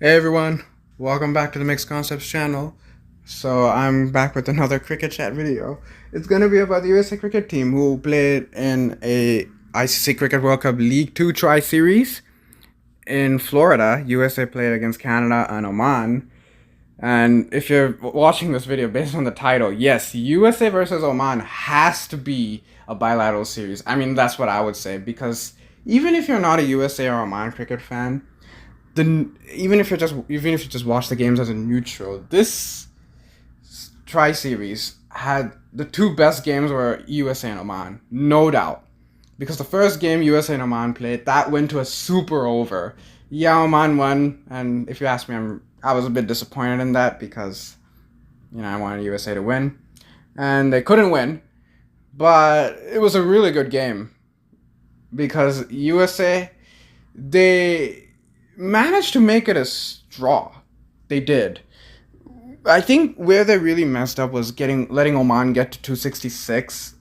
Hey everyone, welcome back to the Mixed Concepts channel. So I'm back with another cricket chat video. It's gonna be about the USA cricket team who played in a ICC Cricket World Cup League 2 tri-series in Florida. USA played against Canada and Oman. And if you're watching this video based on the title, yes, USA versus Oman has to be a bilateral series. I mean, that's what I would say, because even if you're not a USA or Oman cricket fan, even if you just watch the games as a neutral, this tri series had the two best games were USA and Oman, no doubt. Because the first game USA and Oman played, that went to a super over. Yeah, Oman won, and if you ask me, I was a bit disappointed in that because I wanted USA to win, and they couldn't win. But it was a really good game because USA, they managed to make it a draw. They did. I think where they really messed up was letting Oman get to 266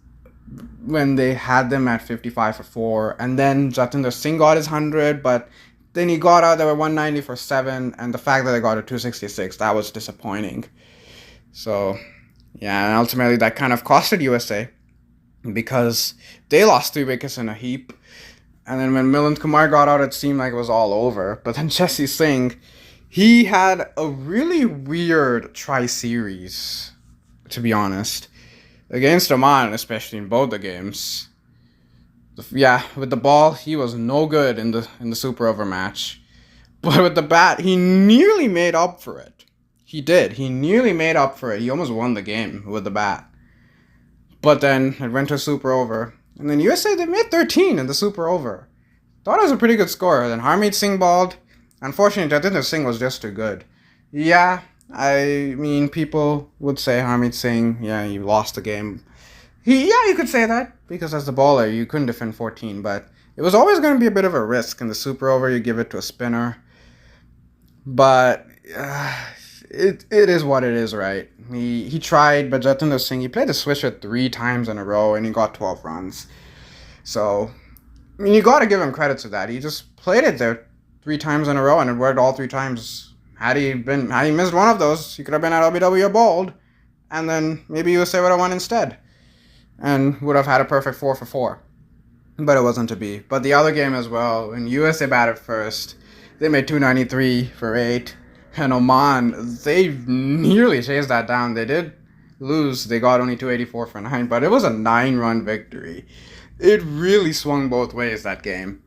when they had them at 55 for 4, and then Jatinder Singh got his 100, but then he got out, they were 190 for 7, and the fact that they got to 266, that was disappointing. So yeah, and ultimately that kind of costed USA because they lost 3 wickets in a heap. And then when Milind Kumar got out, it seemed like it was all over. But then Jesse Singh, he had a really weird tri-series, to be honest. Against Oman, especially in both the games. Yeah, with the ball, he was no good in the super over match. But with the bat, he nearly made up for it. He did. He nearly made up for it. He almost won the game with the bat. But then it went to super over. And then USA, they made 13 in the super over. Thought it was a pretty good score. Then Harmeet Singh balled. Unfortunately, Jatinder Singh was just too good. Yeah, I mean, people would say Harmeet Singh, yeah, you lost the game. You could say that, because as the bowler, you couldn't defend 14, but it was always going to be a bit of a risk. In the super over, you give it to a spinner. But it is what it is, right? He tried, but Jatinder Singh, he played the switcher 3 times in a row, and he got 12 runs. So, I mean, you got to give him credit to that. He just played it there 3 times in a row, and it worked all 3 times. Had he missed one of those, he could have been at LBW bowled, and then maybe USA would have won instead, and would have had a perfect 4 for 4. But it wasn't to be. But the other game as well, when USA batted first, they made 293 for 8. And Oman, they nearly chased that down. They did lose. They got only 284 for 9, but it was a 9-run victory. It really swung both ways, that game.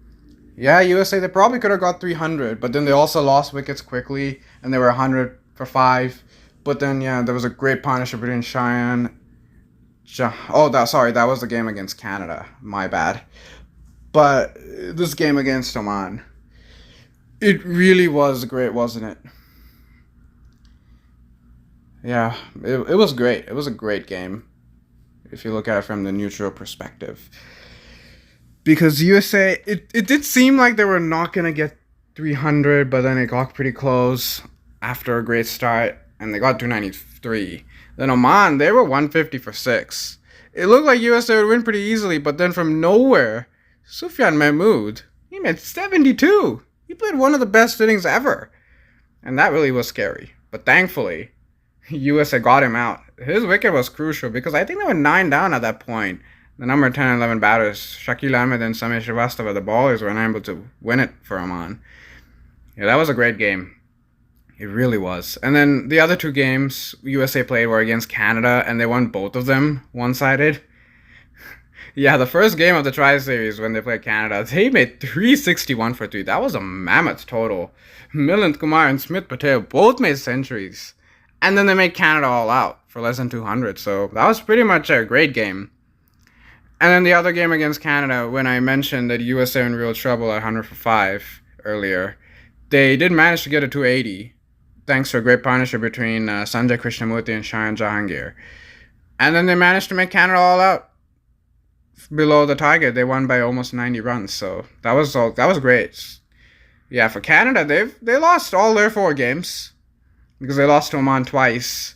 Yeah, USA, they probably could have got 300, but then they also lost wickets quickly, and they were 100 for 5. But then, yeah, there was a great partnership between Cheyenne. That was the game against Canada. My bad. But this game against Oman, it really was great, wasn't it? Yeah, it was great. It was a great game, if you look at it from the neutral perspective. Because USA, it did seem like they were not going to get 300, but then it got pretty close after a great start, and they got 293. Then Oman, they were 150 for 6. It looked like USA would win pretty easily, but then from nowhere, Sufyan Mahmood, he made 72. He played one of the best innings ever. And that really was scary. But thankfully, USA got him out. His wicket was crucial because I think they were 9 down at that point. The number 10 and 11 batters, Shakil Ahmed and Samir Shrivastava, the ballers, were unable to win it for Oman. Yeah, that was a great game. It really was. And then the other 2 games USA played were against Canada, and they won both of them one-sided. Yeah, the first game of the tri-series when they played Canada, they made 361 for 3. That was a mammoth total. Milind Kumar and Smith Patel both made centuries. And then they made Canada all out for less than 200. So that was pretty much a great game. And then the other game against Canada, when I mentioned that USA in real trouble at 100 for 5 earlier, they did manage to get a 280, thanks to a great partnership between Sanjay Krishnamurti and Shayan Jahangir. And then they managed to make Canada all out below the target. They won by almost 90 runs, so that was great. Yeah, for Canada, they lost all their 4 games because they lost to Oman twice.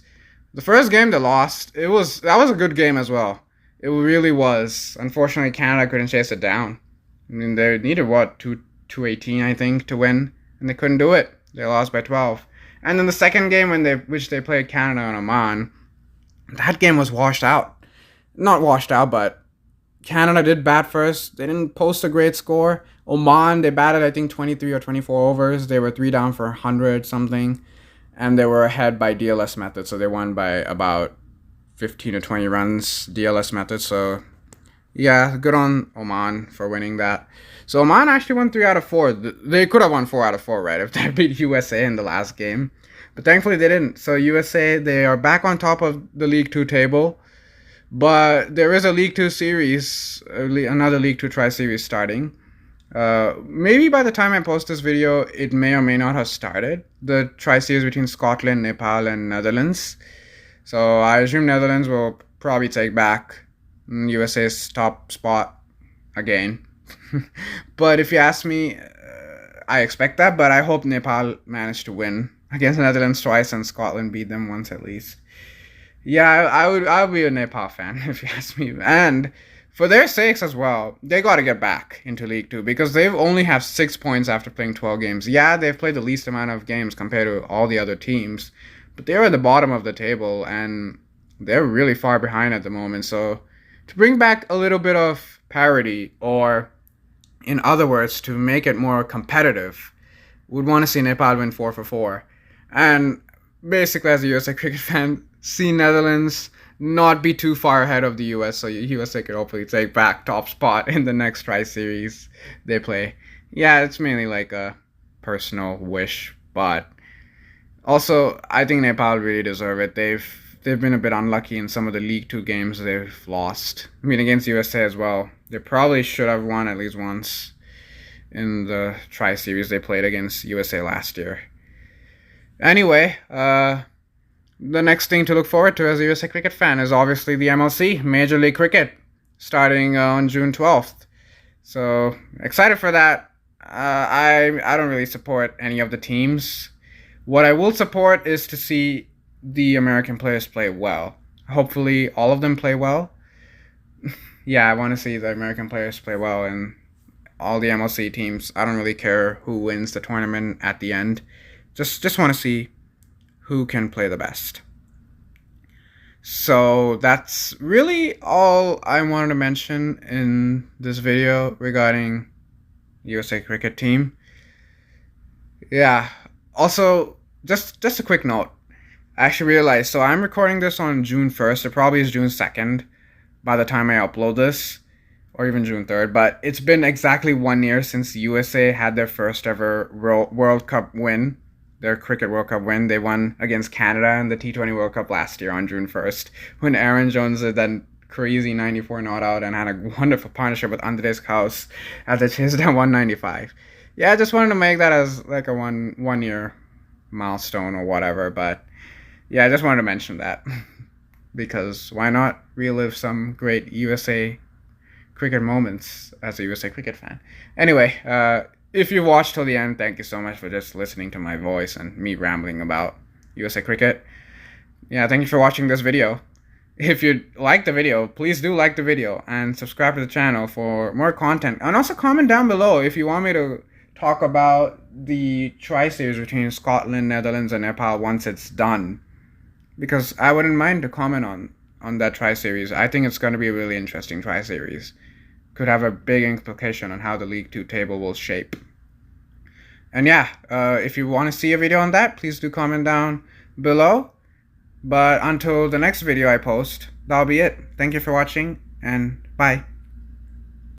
The first game they lost, that was a good game as well. It really was. Unfortunately, Canada couldn't chase it down. I mean, they needed 218, I think, to win, and they couldn't do it. They lost by 12. And then the second game which they played Canada and Oman, that game was washed out. Not washed out, but Canada did bat first. They didn't post a great score. Oman, they batted I think 23 or 24 overs. They were 3 down for 100 something, and they were ahead by DLS method, so they won by about 15 to 20 runs DLS method. So yeah, good on Oman for winning that. So Oman actually won 3 out of 4. They could have won 4 out of 4, right, if they beat USA in the last game. But thankfully they didn't. So USA, they are back on top of the League 2 table. But there is a League 2 series, another League 2 tri-series starting. Maybe by the time I post this video, it may or may not have started. The tri-series between Scotland, Nepal, and Netherlands. So I assume Netherlands will probably take back USA's top spot again. But if you ask me, I expect that, but I hope Nepal managed to win against the Netherlands twice and Scotland beat them once at least. Yeah, I would be a Nepal fan if you ask me. And for their sakes as well, they got to get back into League 2 because they've only have 6 points after playing 12 games. Yeah, they've played the least amount of games compared to all the other teams, but they're at the bottom of the table and they're really far behind at the moment. So to bring back a little bit of parity, or in other words, to make it more competitive, would want to see Nepal win 4 for 4. And basically, as a USA cricket fan, see Netherlands not be too far ahead of the US, so USA could hopefully take back top spot in the next tri-series they play. Yeah, it's mainly like a personal wish, but also I think Nepal really deserve it. They've been a bit unlucky in some of the League 2 games they've lost. I mean, against USA as well. They probably should have won at least once in the tri-series they played against USA last year. Anyway, the next thing to look forward to as a USA cricket fan is obviously the MLC, Major League Cricket, starting on June 12th. So, excited for that. I don't really support any of the teams. What I will support is to see the American players play well. Hopefully, all of them play well. Yeah, I want to see the American players play well and all the MLC teams. I don't really care who wins the tournament at the end. Just want to see who can play the best. So that's really all I wanted to mention in this video regarding USA cricket team. Yeah. Also, just a quick note. I actually realized, so I'm recording this on June 1st. It probably is June 2nd by the time I upload this, or even June 3rd. But it's been exactly 1 year since USA had their first ever World Cup win. Their Cricket World Cup win. They won against Canada in the T20 World Cup last year on June 1st, when Aaron Jones did that crazy 94 not out and had a wonderful partnership with Andres Kaus as they chased down 195. Yeah, I just wanted to make that as like a one year milestone or whatever, but yeah, I just wanted to mention that because why not relive some great USA cricket moments as a USA cricket fan. Anyway, if you watched till the end, thank you so much for just listening to my voice and me rambling about USA cricket. Yeah, thank you for watching this video. If you like the video, please do like the video and subscribe to the channel for more content. And also comment down below if you want me to talk about the tri-series between Scotland, Netherlands, and Nepal once it's done. Because I wouldn't mind to comment on that tri-series. I think it's going to be a really interesting tri-series. Could have a big implication on how the League 2 table will shape. And yeah, if you want to see a video on that, please do comment down below. But until the next video I post, that'll be it. Thank you for watching, and bye.